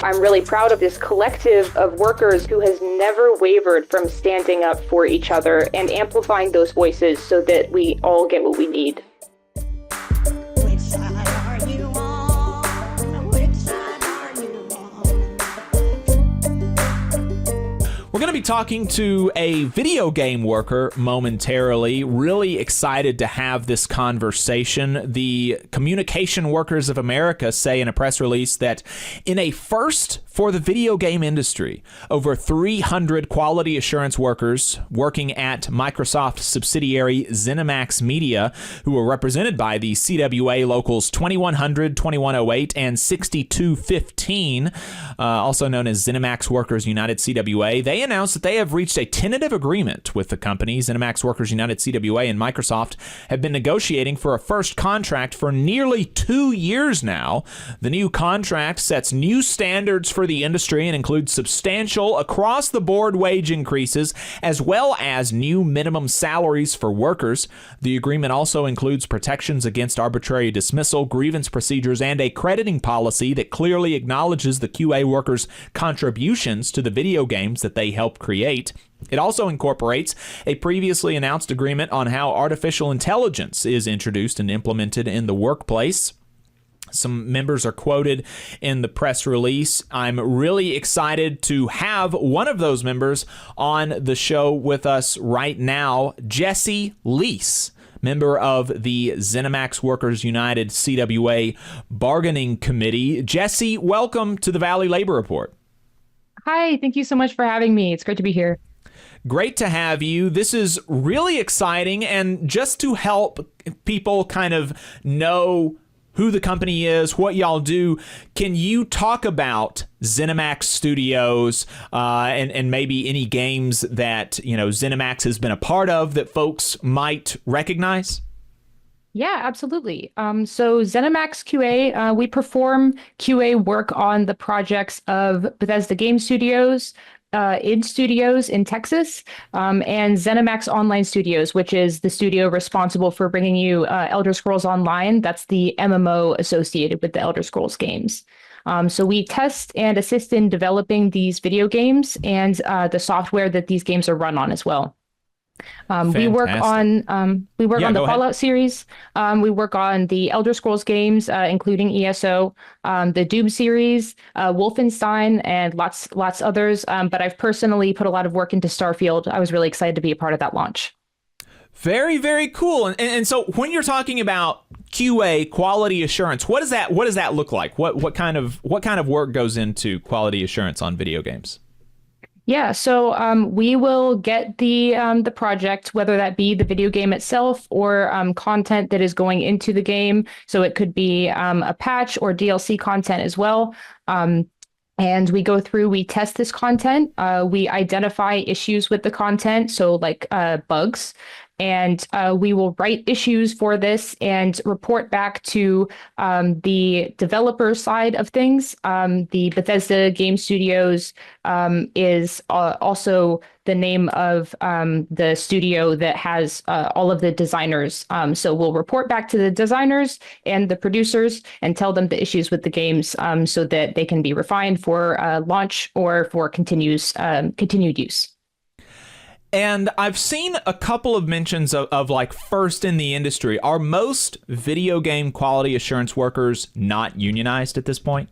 I'm really proud of this collective of workers who has never wavered from standing up for each other and amplifying those voices so that we all get what we need. Which side are you on? Which side are you on? We're going to be talking to a video game worker momentarily. Really excited to have this conversation. The Communication Workers of America say in a press release that in a first for the video game industry, over 300 quality assurance workers working at Microsoft subsidiary ZeniMax Media, who were represented by the CWA locals 2100, 2108, and 6215, also known as ZeniMax Workers United-CWA, they announced that they have reached a tentative agreement with the company. ZeniMax Workers United-CWA and Microsoft have been negotiating for a first contract for nearly 2 years now. The new contract sets new standards for the industry and includes substantial across-the-board wage increases as well as new minimum salaries for workers. The agreement also includes protections against arbitrary dismissal, grievance procedures, and a crediting policy that clearly acknowledges the QA workers' contributions to the video games that they help create. It also incorporates a previously announced agreement on how artificial intelligence is introduced and implemented in the workplace. Some members are quoted in the press release. I'm really excited to have one of those members on the show with us right now, Jessee Leese, member of the ZeniMax Workers United-CWA Bargaining Committee. Jessee, welcome to the Valley Labor Report. Hi, thank you so much for having me. It's great to be here. Great to have you. This is really exciting, and just to help people kind of know who the company is, what y'all do, can you talk about ZeniMax Studios and maybe any games that, you know, ZeniMax has been a part of that folks might recognize? Yeah, absolutely. So ZeniMax QA, we perform QA work on the projects of Bethesda Game Studios, id Studios in Texas, and ZeniMax Online Studios, which is the studio responsible for bringing you Elder Scrolls Online. That's the MMO associated with the Elder Scrolls games. So we test and assist in developing these video games and the software that these games are run on as well. We work on the Fallout series. We work on the Elder Scrolls games, including ESO, the Doom series, Wolfenstein, and lots others. But I've personally put a lot of work into Starfield. I was really excited to be a part of that launch. Very, very cool. And so when you're talking about QA, quality assurance, what does that look like? What kind of work goes into quality assurance on video games? Yeah, so we will get the project, whether that be the video game itself or content that is going into the game. So it could be a patch or DLC content as well. And we go through, we test this content, we identify issues with the content, so like bugs. And we will write issues for this and report back to the developer side of things. The Bethesda Game Studios is also the name of the studio that has all of the designers. So we'll report back to the designers and the producers and tell them the issues with the games so that they can be refined for launch or for continued use. And I've seen a couple of mentions of like first in the industry. Are most video game quality assurance workers not unionized at this point?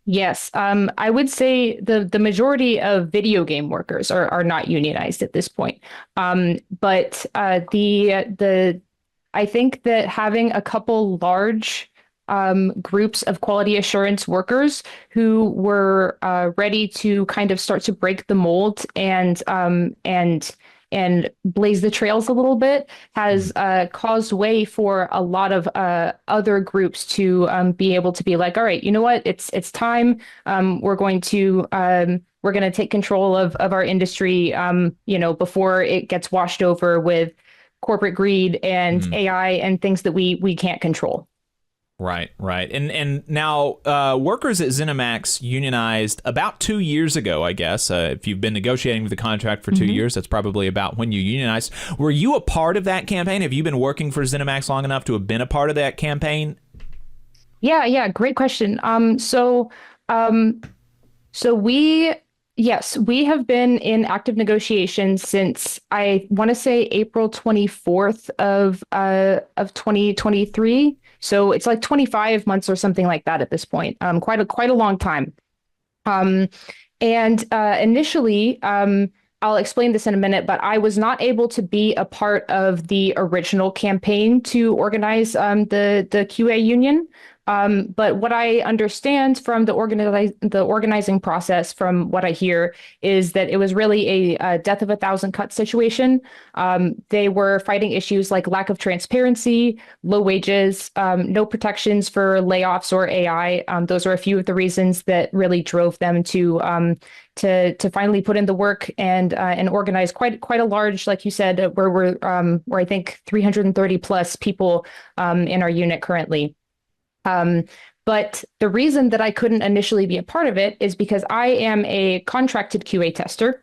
Yes, I would say the majority of video game workers are not unionized at this point. But I think that having a couple large groups of quality assurance workers who were ready to kind of start to break the mold and blaze the trails a little bit has caused way for a lot of other groups to be able to be like, all right, you know what, it's time. We're going to take control of our industry, before it gets washed over with corporate greed and AI and things that we can't control. Right. And now workers at ZeniMax unionized about 2 years ago, I guess. If you've been negotiating with the contract for 2 years, that's probably about when you unionized. Were you a part of that campaign? Have you been working for ZeniMax long enough to have been a part of that campaign? Yeah, great question. So So yes, we have been in active negotiations since I want to say April 24th of 2023. So it's like 25 months or something like that at this point. Quite a long time. Um, and initially, I'll explain this in a minute, but I was not able to be a part of the original campaign to organize the QA union. But what I understand from the organizing process, from what I hear, is that it was really a death of a thousand cuts situation. They were fighting issues like lack of transparency, low wages, no protections for layoffs or AI. Those are a few of the reasons that really drove them to finally put in the work and organize quite a large, like you said, we're I think 330 plus people in our unit currently. But the reason that I couldn't initially be a part of it is because I am a contracted QA tester.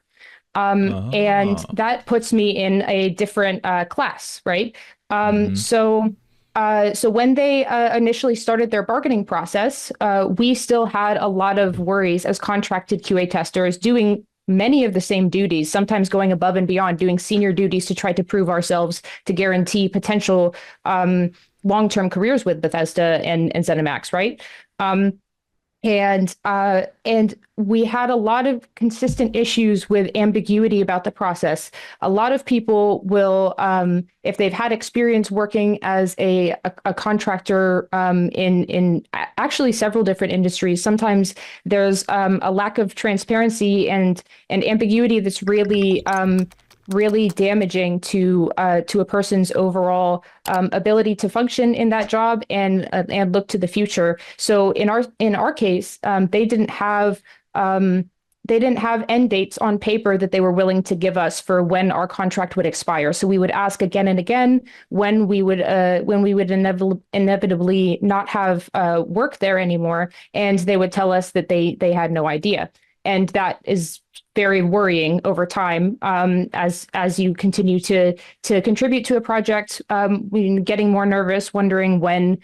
And that puts me in a different class, right? So when they initially started their bargaining process, we still had a lot of worries as contracted QA testers doing many of the same duties, sometimes going above and beyond, doing senior duties to try to prove ourselves to guarantee potential long-term careers with Bethesda and ZeniMax, right? And we had a lot of consistent issues with ambiguity about the process. A lot of people will, if they've had experience working as a contractor in actually several different industries, sometimes there's a lack of transparency and ambiguity that's really damaging to a person's overall ability to function in that job and look to the future. So in our case, they didn't have end dates on paper that they were willing to give us for when our contract would expire. So we would ask again and again when we would inevitably not have work there anymore, and they would tell us that they had no idea. And that is very worrying over time as you continue to contribute to a project, getting more nervous, wondering when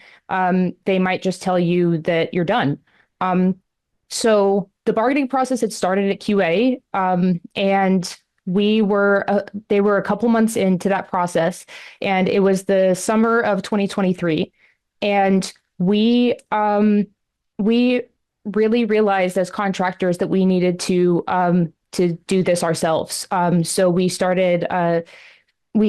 they might just tell you that you're done. So the bargaining process had started at QA, and they were a couple months into that process, and it was the summer of 2023, and we really realized as contractors that we needed to do this ourselves. So we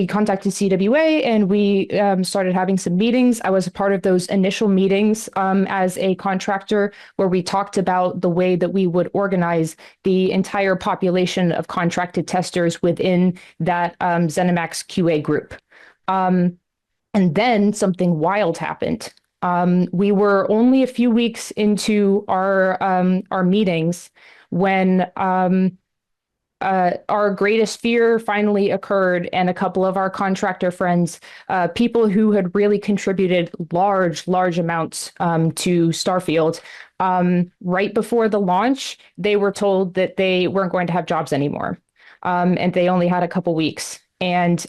contacted CWA, and we started having some meetings. I was a part of those initial meetings as a contractor, where we talked about the way that we would organize the entire population of contracted testers within that ZeniMax QA group. And then something wild happened. We were only a few weeks into our meetings when our greatest fear finally occurred, and a couple of our contractor friends, people who had really contributed large amounts to Starfield, right before the launch, they were told that they weren't going to have jobs anymore, and they only had a couple weeks. And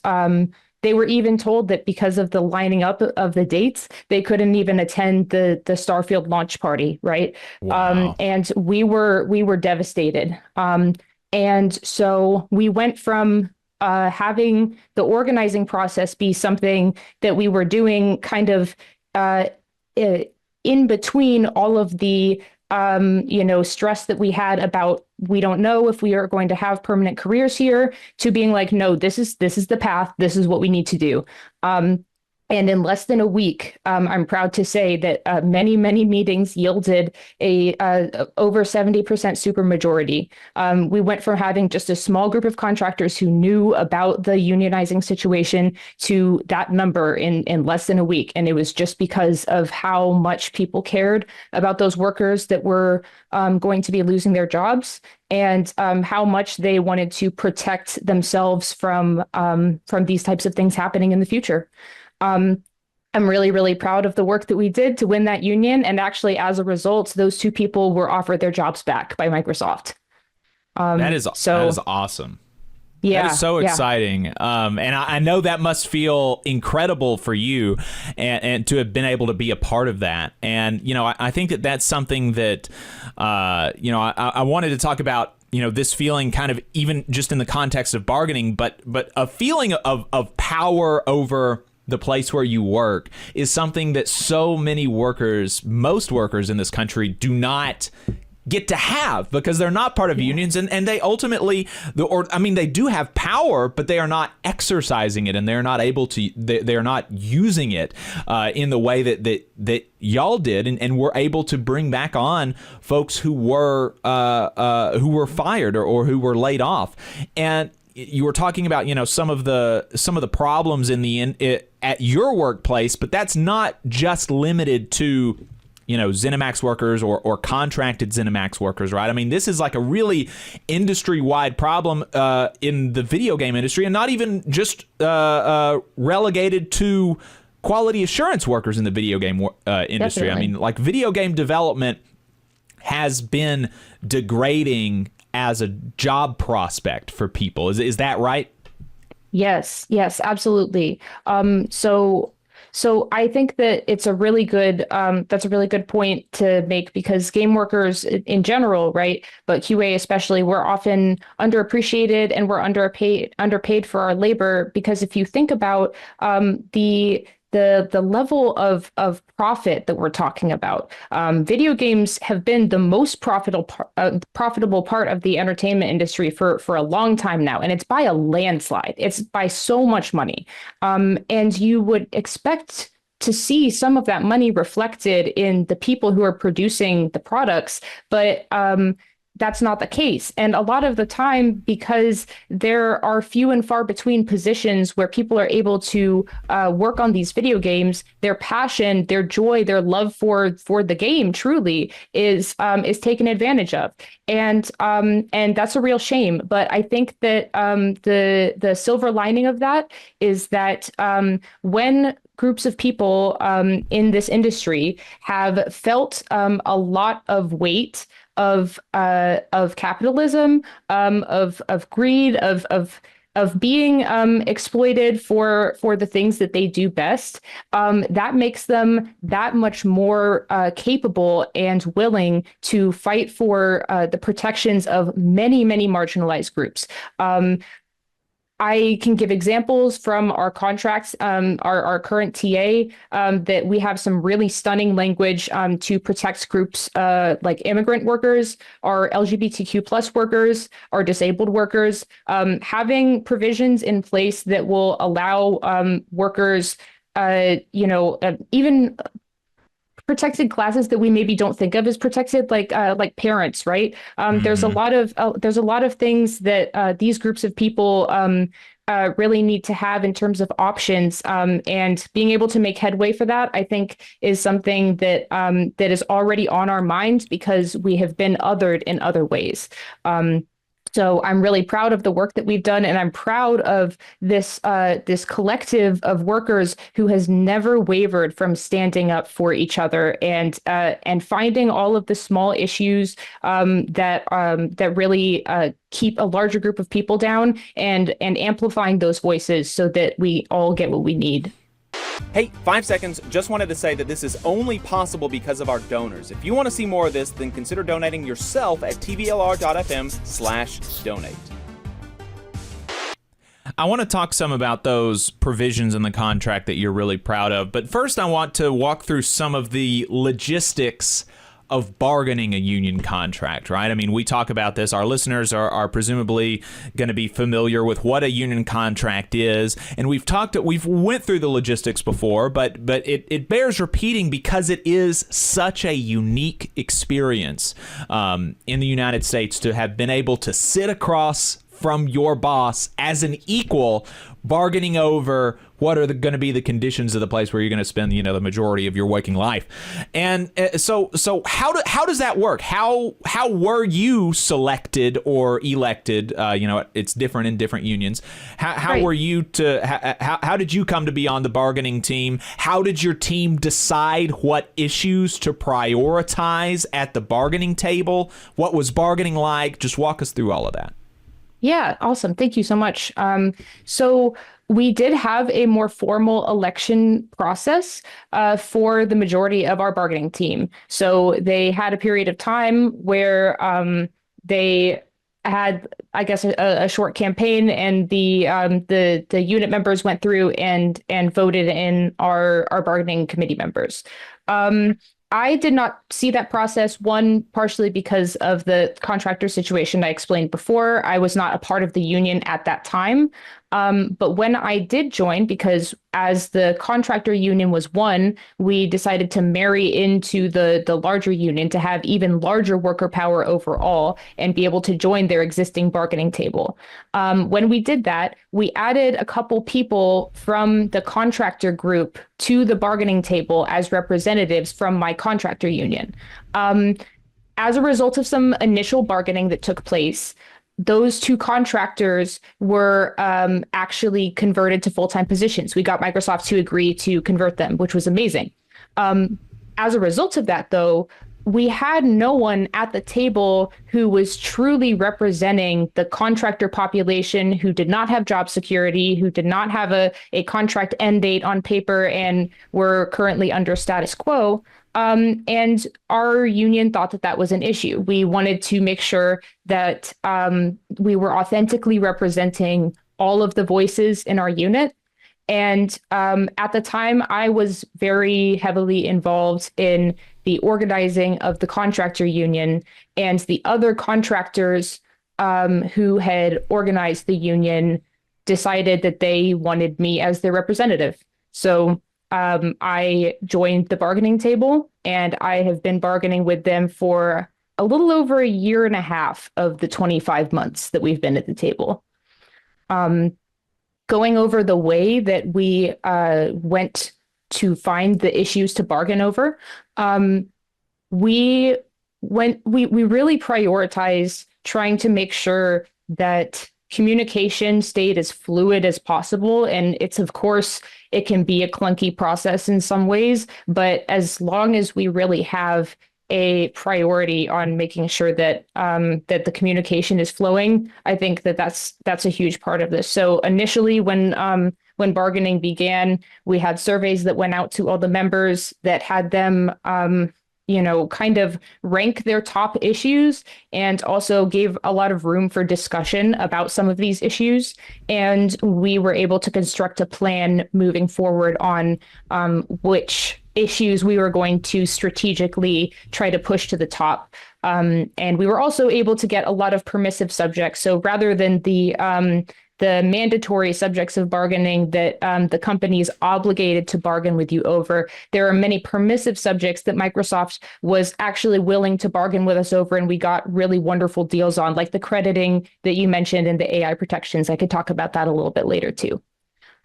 they were even told that because of the lining up of the dates, they couldn't even attend the Starfield launch party, right? Wow. And we were devastated. And so we went from having the organizing process be something that we were doing kind of in between all of the stress that we had about, we don't know if we are going to have permanent careers here, to being like, no, this is the path. This is what we need to do. And in less than a week, I'm proud to say that many meetings yielded a over 70% supermajority. We went from having just a small group of contractors who knew about the unionizing situation to that number in less than a week. And it was just because of how much people cared about those workers that were going to be losing their jobs, and how much they wanted to protect themselves from these types of things happening in the future. I'm really proud of the work that we did to win that union. And actually, as a result, those two people were offered their jobs back by Microsoft. That is awesome. Yeah, That is so exciting. And I know that must feel incredible for you and to have been able to be a part of that. And, I think that that's something that, I wanted to talk about, this feeling kind of even just in the context of bargaining, but a feeling of power over the place where you work is something that so many workers, most workers in this country do not get to have because they're not part of unions and they ultimately they do have power, but they are not exercising it and they're not able to they're not using it in the way that y'all did and were able to bring back on folks who were fired or who were laid off. And you were talking about some of the problems at your workplace, but that's not just limited to ZeniMax workers or contracted ZeniMax workers, right? I mean, this is like a really industry-wide problem in the video game industry, and not even just relegated to quality assurance workers in the video game industry. Definitely. I mean, like video game development has been degrading as a job prospect for people. Is that right? Yes, absolutely. So I think that it's a really good that's a really good point to make because game workers in general, right, but QA especially, we're often underappreciated and we're underpaid for our labor because if you think about the level of profit that we're talking about, video games have been the most profitable part of the entertainment industry for a long time now, and it's by a landslide. It's by so much money, and you would expect to see some of that money reflected in the people who are producing the products, but that's not the case. And a lot of the time, because there are few and far between positions where people are able to work on these video games, their passion, their joy, their love for the game truly is taken advantage of. And that's a real shame. But I think that the silver lining of that is that when groups of people in this industry have felt a lot of weight of capitalism, of greed, of being exploited for the things that they do best, that makes them that much more capable and willing to fight for the protections of many, many marginalized groups. I can give examples from our contracts, our current TA, that we have some really stunning language to protect groups like immigrant workers, our LGBTQ plus workers, our disabled workers, having provisions in place that will allow workers, even protected classes that we maybe don't think of as protected, like parents, right? There's a lot of things that these groups of people really need to have in terms of options, and being able to make headway for that, I think, is something that that is already on our minds because we have been othered in other ways. So I'm really proud of the work that we've done, and I'm proud of this collective of workers who has never wavered from standing up for each other and finding all of the small issues that really keep a larger group of people down and amplifying those voices so that we all get what we need. Hey, 5 seconds, just wanted to say that this is only possible because of our donors. If you want to see more of this, then consider donating yourself at tvlr.fm/donate. I want to talk some about those provisions in the contract that you're really proud of, but first I want to walk through some of the logistics of bargaining a union contract, right? I mean, we talk about this. Our listeners are presumably going to be familiar with what a union contract is, and we've went through the logistics before, but it bears repeating because it is such a unique experience in the United States to have been able to sit across from your boss as an equal, bargaining over what are going to be the conditions of the place where you're going to spend, the majority of your waking life. And so how does that work? How were you selected or elected? It's different in different unions. How Right. were you how did you come to be on the bargaining team? How did your team decide what issues to prioritize at the bargaining table? What was bargaining like? Just walk us through all of that. Yeah, awesome. Thank you so much. So we did have a more formal election process for the majority of our bargaining team. So they had a period of time where they had, I guess, a short campaign, and the unit members went through and voted in our bargaining committee members. Um, I did not see that process, one, partially because of the contractor situation I explained before. I was not a part of the union at that time. But when I did join, because as the contractor union was one, we decided to marry into the larger union to have even larger worker power overall and be able to join their existing bargaining table. When we did that, we added a couple people from the contractor group to the bargaining table as representatives from my contractor union. As a result of some initial bargaining that took place, those two contractors were actually converted to full-time positions. We got Microsoft to agree to convert them, which was amazing. As a result of that, though, we had no one at the table who was truly representing the contractor population, who did not have job security, who did not have a contract end date on paper and were currently under status quo. And our union thought that that was an issue. We wanted to make sure that we were authentically representing all of the voices in our unit. And at the time, I was very heavily involved in the organizing of the contractor union, and the other contractors who had organized the union decided that they wanted me as their representative. So I joined the bargaining table, and I have been bargaining with them for a little over a year and a half of the 25 months that we've been at the table. Going over the way that we went to find the issues to bargain over, we really prioritized trying to make sure that communication stayed as fluid as possible. And it's, of course, it can be a clunky process in some ways, but as long as we really have a priority on making sure that that the communication is flowing, I think that that's a huge part of this. So initially, when bargaining began, we had surveys that went out to all the members that had them kind of rank their top issues, and also gave a lot of room for discussion about some of these issues. And we were able to construct a plan moving forward on which issues we were going to strategically try to push to the top. And we were also able to get a lot of permissive subjects. So rather than the mandatory subjects of bargaining that the company is obligated to bargain with you over, there are many permissive subjects that Microsoft was actually willing to bargain with us over, and we got really wonderful deals on, like the crediting that you mentioned and the AI protections. I could talk about that a little bit later too.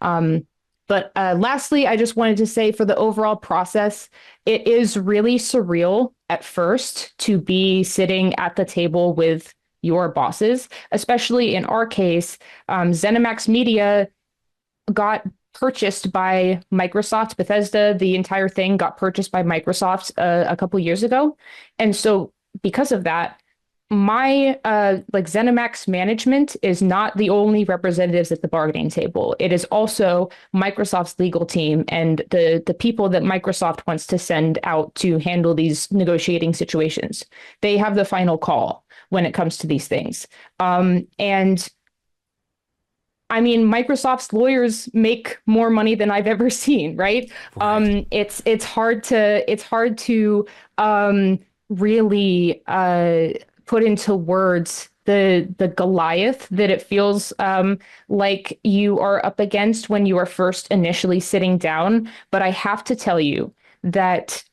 But lastly, I just wanted to say, for the overall process, it is really surreal at first to be sitting at the table with your bosses, especially in our case. ZeniMax Media got purchased by Microsoft. Bethesda, the entire thing got purchased by Microsoft a couple years ago. And so because of that, my ZeniMax management is not the only representatives at the bargaining table. It is also Microsoft's legal team and the people that Microsoft wants to send out to handle these negotiating situations. They have the final call when it comes to these things. And I mean, Microsoft's lawyers make more money than I've ever seen, right? It's hard to really put into words the Goliath that it feels like you are up against when you are first initially sitting down. But I have to tell you that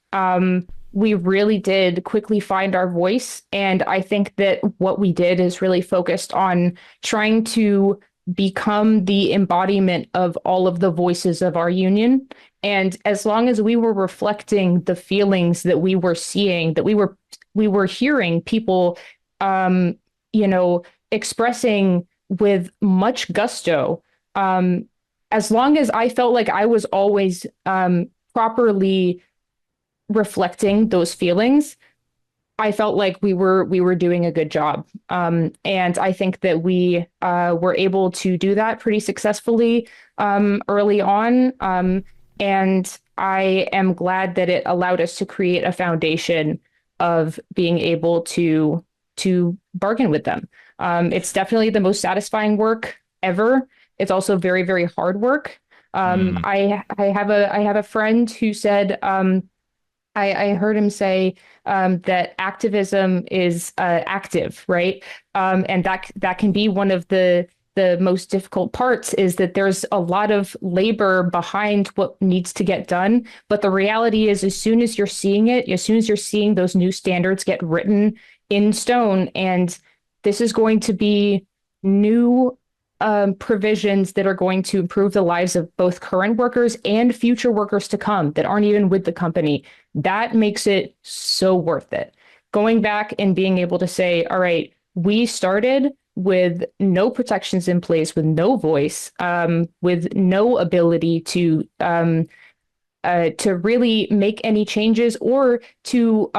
we really did quickly find our voice. And I think that what we did is really focused on trying to become the embodiment of all of the voices of our union. And as long as we were reflecting the feelings that we were seeing, that we were hearing people, expressing with much gusto, as long as I felt like I was always properly reflecting those feelings, I felt like we were doing a good job. And I think that we were able to do that pretty successfully early on. And I am glad that it allowed us to create a foundation of being able to bargain with them. It's definitely the most satisfying work ever. It's also very, very hard work. I have a friend who said, I heard him say that activism is active, right? And that can be one of the most difficult parts, is that there's a lot of labor behind what needs to get done. But the reality is, as soon as you're seeing it, as soon as you're seeing those new standards get written in stone, and this is going to be new provisions that are going to improve the lives of both current workers and future workers to come that aren't even with the company, that makes it so worth it. Going back and being able to say, all right, we started with no protections in place, with no voice, with no ability to really make any changes, or to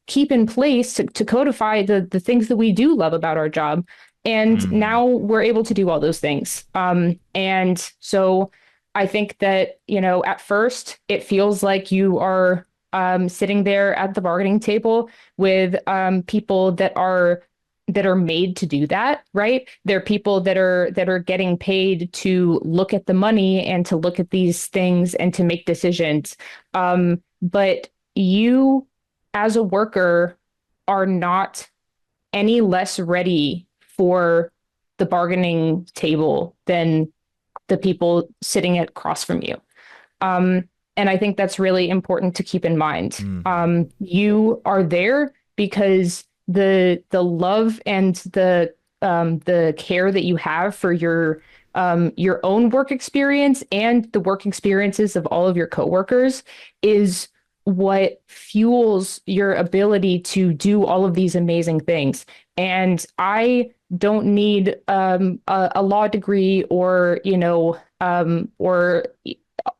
keep in place to codify the things that we do love about our job. And now we're able to do all those things. And so I think that, at first it feels like you are sitting there at the bargaining table with people that are made to do that, right? They're people that are getting paid to look at the money and to look at these things and to make decisions. But you, as a worker, are not any less ready for the bargaining table than the people sitting across from you. And I think that's really important to keep in mind. You are there because the love and the care that you have for your own work experience and the work experiences of all of your coworkers is what fuels your ability to do all of these amazing things. And I don't need a law degree or or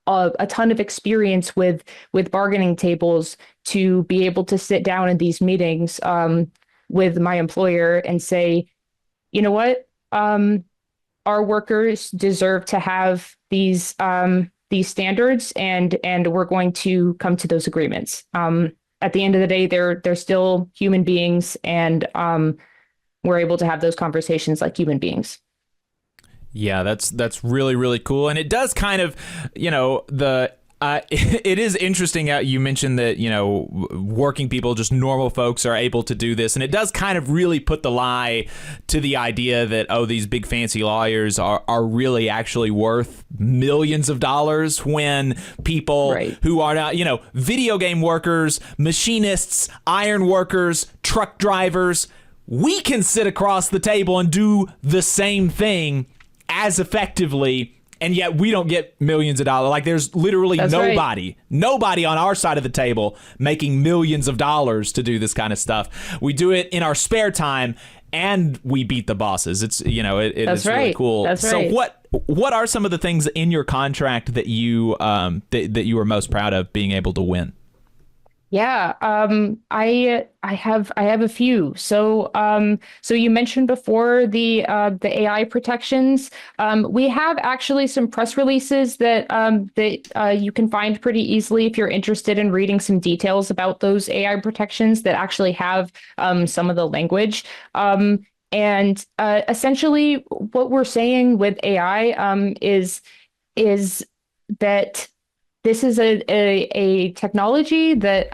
a ton of experience with bargaining tables to be able to sit down in these meetings with my employer and say, you know what, our workers deserve to have these standards, and we're going to come to those agreements. At the end of the day, they're still human beings, and we're able to have those conversations like human beings. Yeah, that's really, really cool. And it does kind of, it is interesting how you mentioned that, working people, just normal folks, are able to do this. And it does kind of really put the lie to the idea that, oh, these big fancy lawyers are really actually worth millions of dollars, when people who are not, video game workers, machinists, iron workers, truck drivers, we can sit across the table and do the same thing as effectively, and yet we don't get millions of dollars. Like, there's literally nobody on our side of the table making millions of dollars to do this kind of stuff. We do it in our spare time, and we beat the bosses. It's, it is really cool. That's so right. what are some of the things in your contract that you that you are most proud of being able to win? Yeah, I have a few. So you mentioned before the AI protections. We have actually some press releases that you can find pretty easily if you're interested in reading some details about those AI protections that actually have some of the language. And essentially, what we're saying with AI is that this is a technology that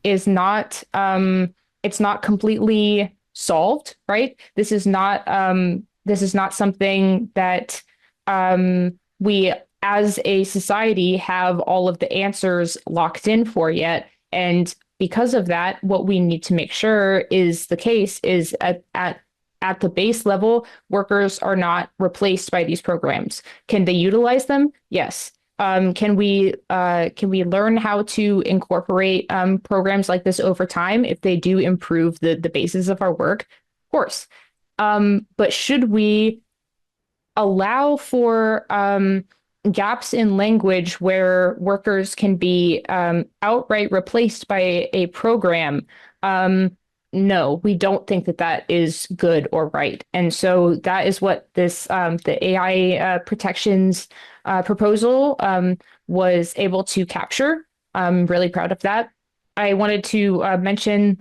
is not it's not completely solved, right? This is not something that we as a society have all of the answers locked in for yet. And because of that, what we need to make sure is the case is at the base level, workers are not replaced by these programs. Can they utilize them? Yes. Can we learn how to incorporate programs like this over time if they do improve the basis of our work? Of course. But should we allow for gaps in language where workers can be outright replaced by a program, no, we don't think that that is good or right. And so that is what this the AI protections proposal was able to capture. I'm really proud of that. I wanted to mention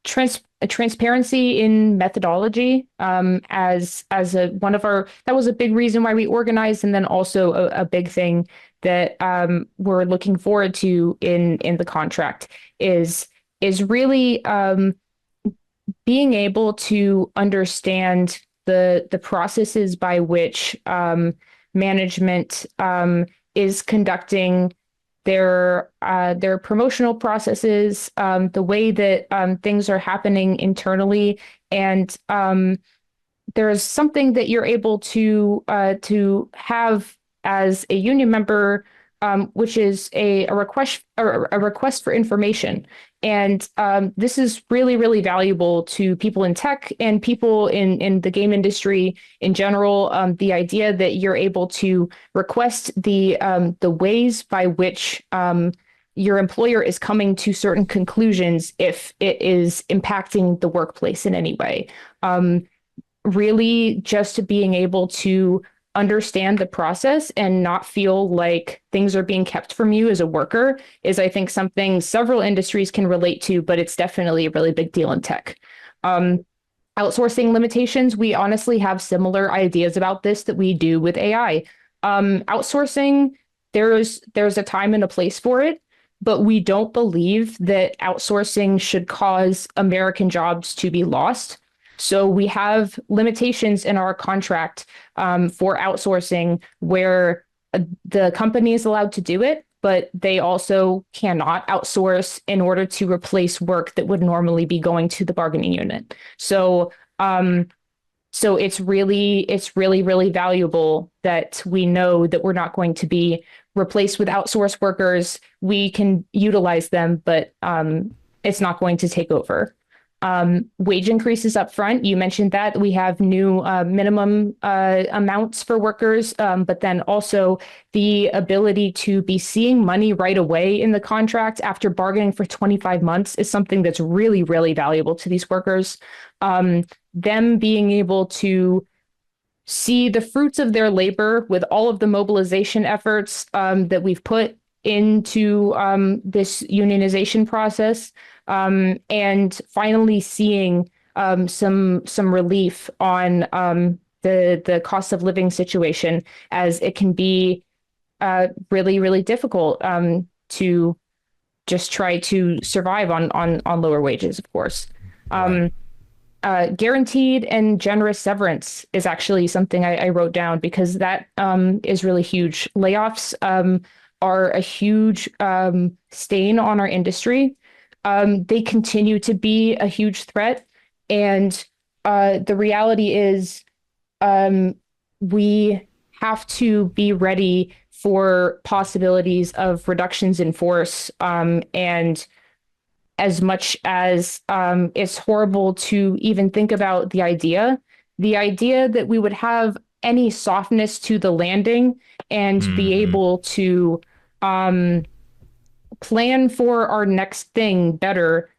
transparency in methodology as a one of our that was a big reason why we organized, and then also a big thing that we're looking forward to in the contract is really being able to understand the processes by which management is conducting their promotional processes, the way that things are happening internally, and there's something that you're able to have as a union member, which is a request for information. And this is really, really valuable to people in tech and people in the game industry in general. The idea that you're able to request the ways by which your employer is coming to certain conclusions if it is impacting the workplace in any way. Really just being able to understand the process and not feel like things are being kept from you as a worker is, I think, something several industries can relate to, but it's definitely a really big deal in tech. Outsourcing limitations, we honestly have similar ideas about this that we do with AI. Outsourcing, there's a time and a place for it, but we don't believe that outsourcing should cause American jobs to be lost. So we have limitations in our contract for outsourcing where the company is allowed to do it, but they also cannot outsource in order to replace work that would normally be going to the bargaining unit. So it's really, really valuable that we know that we're not going to be replaced with outsourced workers. We can utilize them, but it's not going to take over. Wage increases up front. You mentioned that we have new minimum amounts for workers, but then also the ability to be seeing money right away in the contract after bargaining for 25 months is something that's really, really valuable to these workers. Them being able to see the fruits of their labor with all of the mobilization efforts that we've put into this unionization process, and finally seeing some relief on the cost of living situation, as it can be really, really difficult to just try to survive on lower wages, of course. Guaranteed and generous severance is actually something I wrote down because that is really huge. Layoffs are a huge stain on our industry. They continue to be a huge threat. And the reality is we have to be ready for possibilities of reductions in force. And as much as it's horrible to even think about the idea that we would have any softness to the landing and be able to plan for our next thing better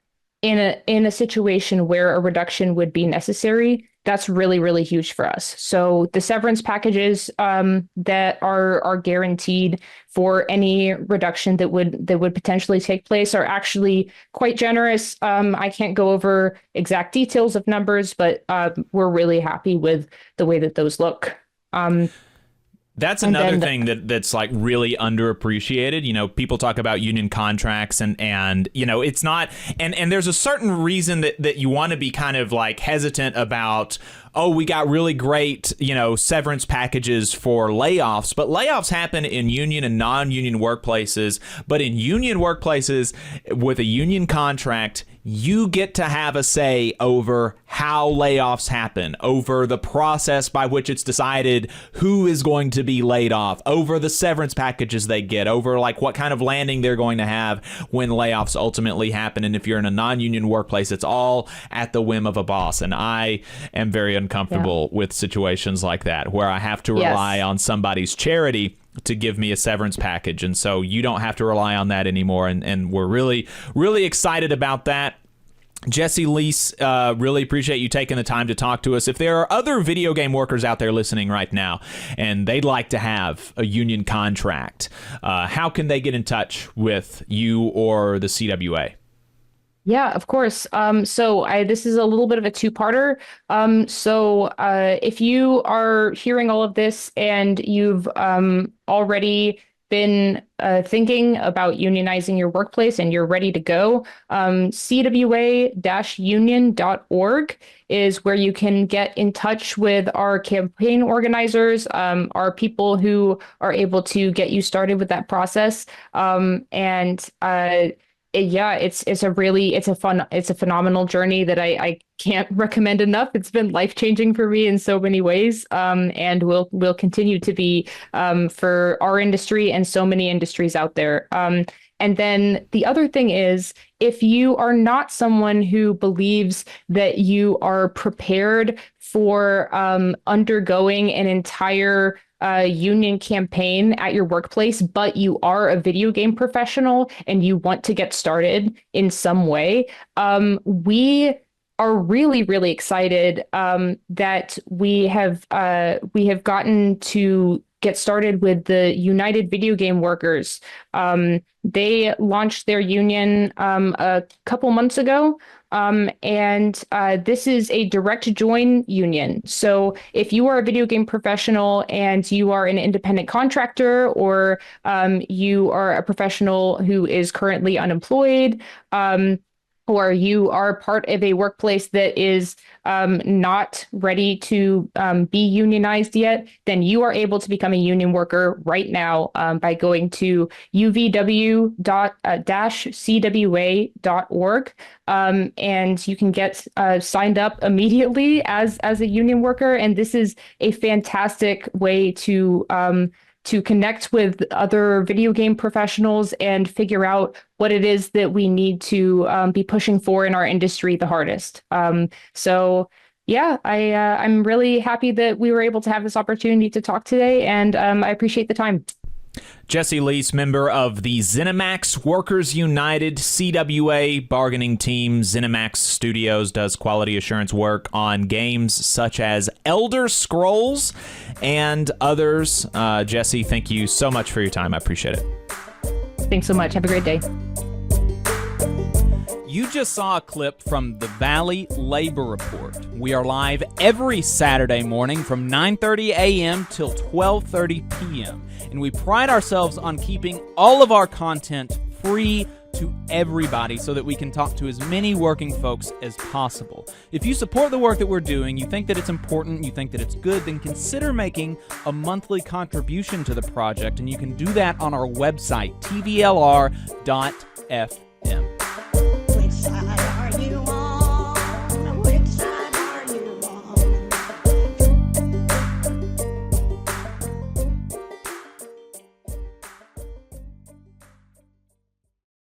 in a situation where a reduction would be necessary, that's really, really huge for us. So the severance packages that are guaranteed for any reduction that would potentially take place are actually quite generous. I can't go over exact details of numbers, but we're really happy with the way that those look. That's another thing that's like really underappreciated. You know, people talk about union contracts and you know, it's not, and there's a certain reason that you want to be kind of like hesitant about, oh, we got really great, you know, severance packages for layoffs, but layoffs happen in union and non-union workplaces. But in union workplaces with a union contract, you get to have a say over how layoffs happen, over the process by which it's decided who is going to be laid off, over the severance packages they get, over like what kind of landing they're going to have when layoffs ultimately happen. And if you're in a non-union workplace, it's all at the whim of a boss. And I am very uncomfortable with situations like that, where I have to rely on somebody's charity to give me a severance package. And so you don't have to rely on that anymore. And we're really, really excited about that. Jessee Leese, really appreciate you taking the time to talk to us. If there are other video game workers out there listening right now and they'd like to have a union contract, how can they get in touch with you or the CWA? Yeah, of course. This is a little bit of a two-parter. If you are hearing all of this and you've already been thinking about unionizing your workplace and you're ready to go, CWA-union.org is where you can get in touch with our campaign organizers, our people who are able to get you started with that process. It's a phenomenal journey that I can't recommend enough. It's been life-changing for me in so many ways, and will continue to be for our industry and so many industries out there. And then the other thing is, if you are not someone who believes that you are prepared for undergoing an entire union campaign at your workplace, but you are a video game professional and you want to get started in some way, we are really, really excited that we have gotten to get started with the United Video Game Workers. They launched their union a couple months ago. This is a direct join union. So if you are a video game professional and you are an independent contractor, or you are a professional who is currently unemployed, or you are part of a workplace that is not ready to be unionized yet, then you are able to become a union worker right now by going to uvw-cwa.org. And you can get signed up immediately as a union worker. And this is a fantastic way to connect with other video game professionals and figure out what it is that we need to be pushing for in our industry the hardest. I'm really happy that we were able to have this opportunity to talk today, and I appreciate the time. Jessee Leese, member of the ZeniMax Workers United-CWA bargaining team. ZeniMax Studios does quality assurance work on games such as Elder Scrolls and others. Jessee, thank you so much for your time. I appreciate it. Thanks so much. Have a great day. You just saw a clip from the Valley Labor Report. We are live every Saturday morning from 9:30 a.m. till 12:30 p.m. And we pride ourselves on keeping all of our content free to everybody so that we can talk to as many working folks as possible. If you support the work that we're doing, you think that it's important, you think that it's good, then consider making a monthly contribution to the project, and you can do that on our website, tvlr.fm.